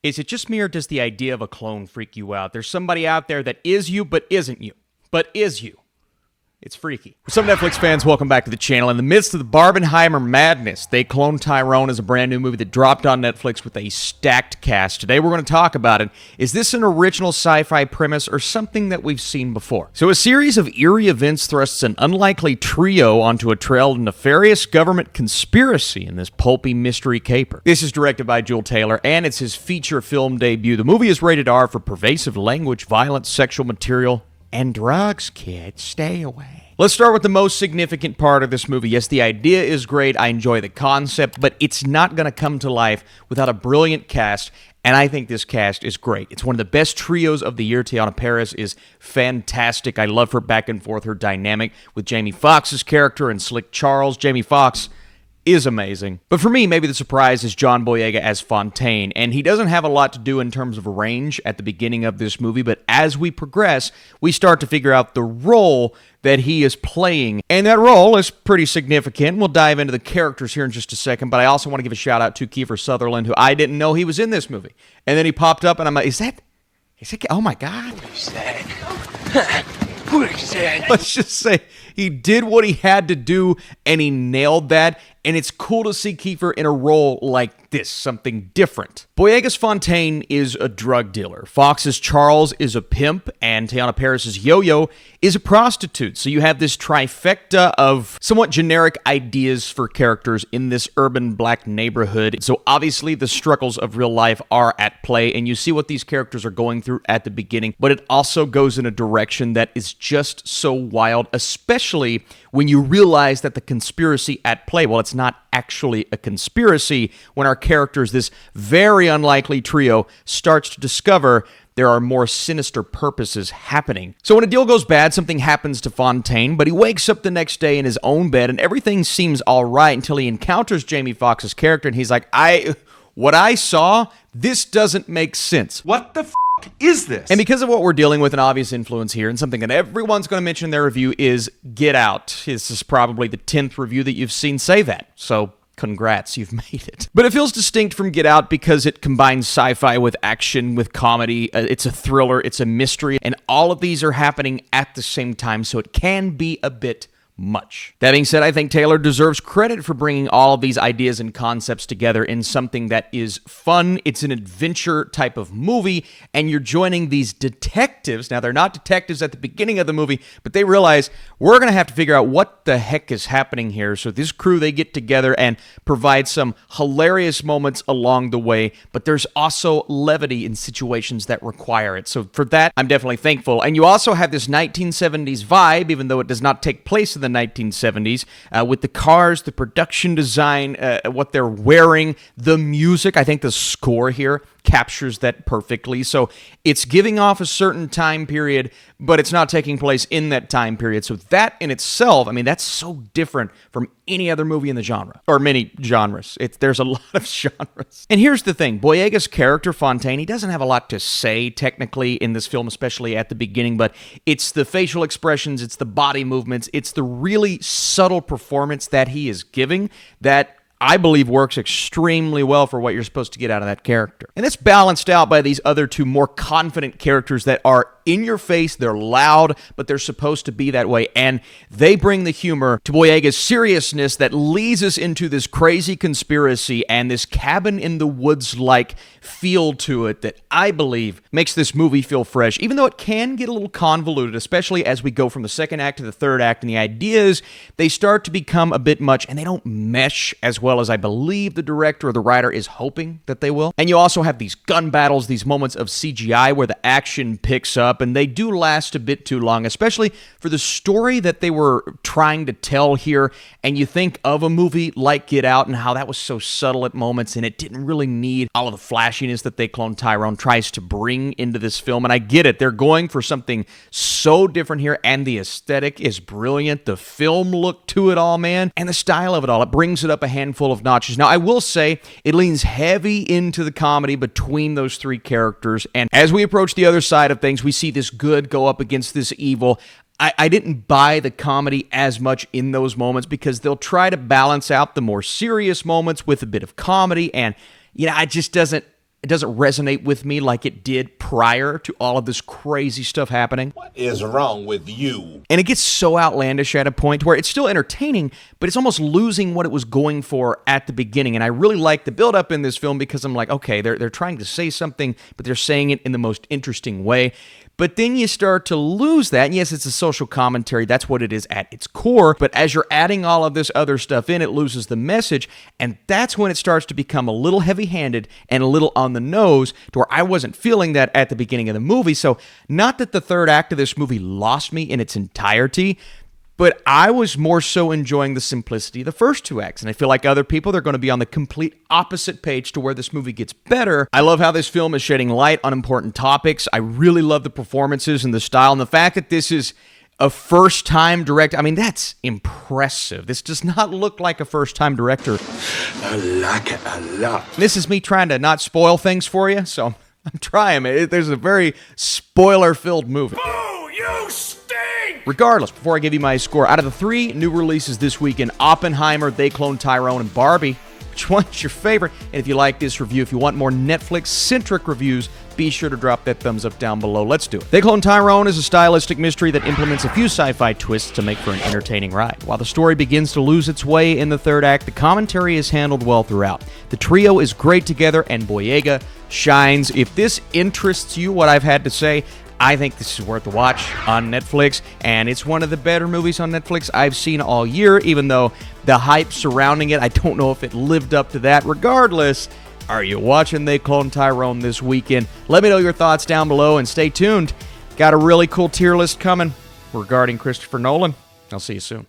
Is it just me or does the idea of a clone freak you out? There's somebody out there that is you but isn't you, but is you. It's freaky. What's up, Netflix fans? Welcome back to the channel. In the midst of the Barbenheimer madness, They Cloned Tyrone is a brand new movie that dropped on Netflix with a stacked cast. Today we're going to talk about it. Is this an original sci-fi premise or something that we've seen before? So a series of eerie events thrusts an unlikely trio onto a trail of nefarious government conspiracy in this pulpy mystery caper. This is directed by Juel Taylor, and it's his feature film debut. The movie is rated R for pervasive language, violence, sexual material, and drugs, kids. Stay away. Let's start with the most significant part of this movie. Yes, the idea is great. I enjoy the concept, but it's not going to come to life without a brilliant cast, and I think this cast is great. It's one of the best trios of the year. Teyonah Parris is fantastic. I love her back and forth, her dynamic with Jamie Foxx's character and Slick Charles. Jamie Foxx is amazing. But for me, maybe the surprise is John Boyega as Fontaine, and he doesn't have a lot to do in terms of range at the beginning of this movie, but as we progress, we start to figure out the role that he is playing, and that role is pretty significant. We'll dive into the characters here in just a second, but I also want to give a shout out to Kiefer Sutherland, who I didn't know he was in this movie, and then he popped up, and I'm like, is that, oh my God. Let's just say he did what he had to do, and he nailed that, and it's cool to see Kiefer in a role like this, something different. Boyega's Fontaine is a drug dealer. Fox's Charles is a pimp, and Teyonah Parris' Yo-Yo is a prostitute. So you have this trifecta of somewhat generic ideas for characters in this urban black neighborhood. So obviously the struggles of real life are at play, and you see what these characters are going through at the beginning, but it also goes in a direction that is just so wild, especially when you realize that the conspiracy at play, well, it's not actually a conspiracy when our characters, this very unlikely trio, starts to discover there are more sinister purposes happening. So when a deal goes bad, something happens to Fontaine, but he wakes up the next day in his own bed and everything seems all right until he encounters Jamie Foxx's character and he's like, what I saw, this doesn't make sense. What the is this? And because of what we're dealing with, an obvious influence here, and something that everyone's going to mention in their review is Get Out. This is probably the 10th review that you've seen say that. So congrats, you've made it. But it feels distinct from Get Out because it combines sci-fi with action, with comedy. It's a thriller, it's a mystery, and all of these are happening at the same time, so it can be a bit much. That being said, I think Taylor deserves credit for bringing all of these ideas and concepts together in something that is fun. It's an adventure type of movie, and you're joining these detectives. Now, they're not detectives at the beginning of the movie, but they realize we're going to have to figure out what the heck is happening here. So this crew, they get together and provide some hilarious moments along the way, but there's also levity in situations that require it. So for that, I'm definitely thankful. And you also have this 1970s vibe, even though it does not take place in the 1970s, with the cars, the production design, what they're wearing, the music. I think the score here captures that perfectly. So it's giving off a certain time period, but it's not taking place in that time period. So that in itself, I mean, that's so different from any other movie in the genre, or many genres. There's a lot of genres. And here's the thing, Boyega's character, Fontaine, he doesn't have a lot to say technically in this film, especially at the beginning, but it's the facial expressions, it's the body movements, it's the really subtle performance that he is giving that I believe works extremely well for what you're supposed to get out of that character. And it's balanced out by these other two more confident characters that are in your face, they're loud, but they're supposed to be that way, and they bring the humor to Boyega's seriousness that leads us into this crazy conspiracy and this cabin-in-the-woods-like feel to it that I believe makes this movie feel fresh, even though it can get a little convoluted, especially as we go from the second act to the third act, and the ideas, they start to become a bit much, and they don't mesh as well as I believe the director or the writer is hoping that they will. And you also have these gun battles, these moments of CGI where the action picks up, and they do last a bit too long, especially for the story that they were trying to tell here. And you think of a movie like Get Out and how that was so subtle at moments, and it didn't really need all of the flashiness that They Cloned Tyrone tries to bring into this film. And I get it, they're going for something so different here, and the aesthetic is brilliant. The film look to it all, man, and the style of it all, it brings it up a handful of notches. Now, I will say it leans heavy into the comedy between those three characters, and as we approach the other side of things, we see this good go up against this evil. I didn't buy the comedy as much in those moments because they'll try to balance out the more serious moments with a bit of comedy, and it just doesn't It doesn't resonate with me like it did prior to all of this crazy stuff happening. What is wrong with you? And it gets so outlandish at a point where it's still entertaining, but it's almost losing what it was going for at the beginning. And I really like the build-up in this film because I'm like, okay, they're trying to say something, but they're saying it in the most interesting way. But then you start to lose that. And yes, it's a social commentary. That's what it is at its core. But as you're adding all of this other stuff in, it loses the message. And that's when it starts to become a little heavy-handed and a little on the nose to where I wasn't feeling that at the beginning of the movie. So not that the third act of this movie lost me in its entirety, but I was more so enjoying the simplicity of the first two acts. And I feel like other people, they're going to be on the complete opposite page to where this movie gets better. I love how this film is shedding light on important topics. I really love the performances and the style. And the fact that this is a first-time director, I mean, that's impressive. This does not look like a first-time director. I like it a lot. This is me trying to not spoil things for you, so I'm trying. There's a very spoiler-filled movie. Boo! You stink! Regardless, before I give you my score, out of the three new releases this weekend, Oppenheimer, They Cloned Tyrone, and Barbie, which one's your favorite? And if you like this review, if you want more Netflix-centric reviews, be sure to drop that thumbs up down below. Let's do it. They Cloned Tyrone is a stylistic mystery that implements a few sci-fi twists to make for an entertaining ride. While the story begins to lose its way in the third act, the commentary is handled well throughout. The trio is great together, and Boyega shines. If this interests you, what I've had to say, I think this is worth a watch on Netflix, and it's one of the better movies on Netflix I've seen all year, even though the hype surrounding it, I don't know if it lived up to that. Regardless, are you watching They Cloned Tyrone this weekend? Let me know your thoughts down below, and stay tuned. Got a really cool tier list coming regarding Christopher Nolan. I'll see you soon.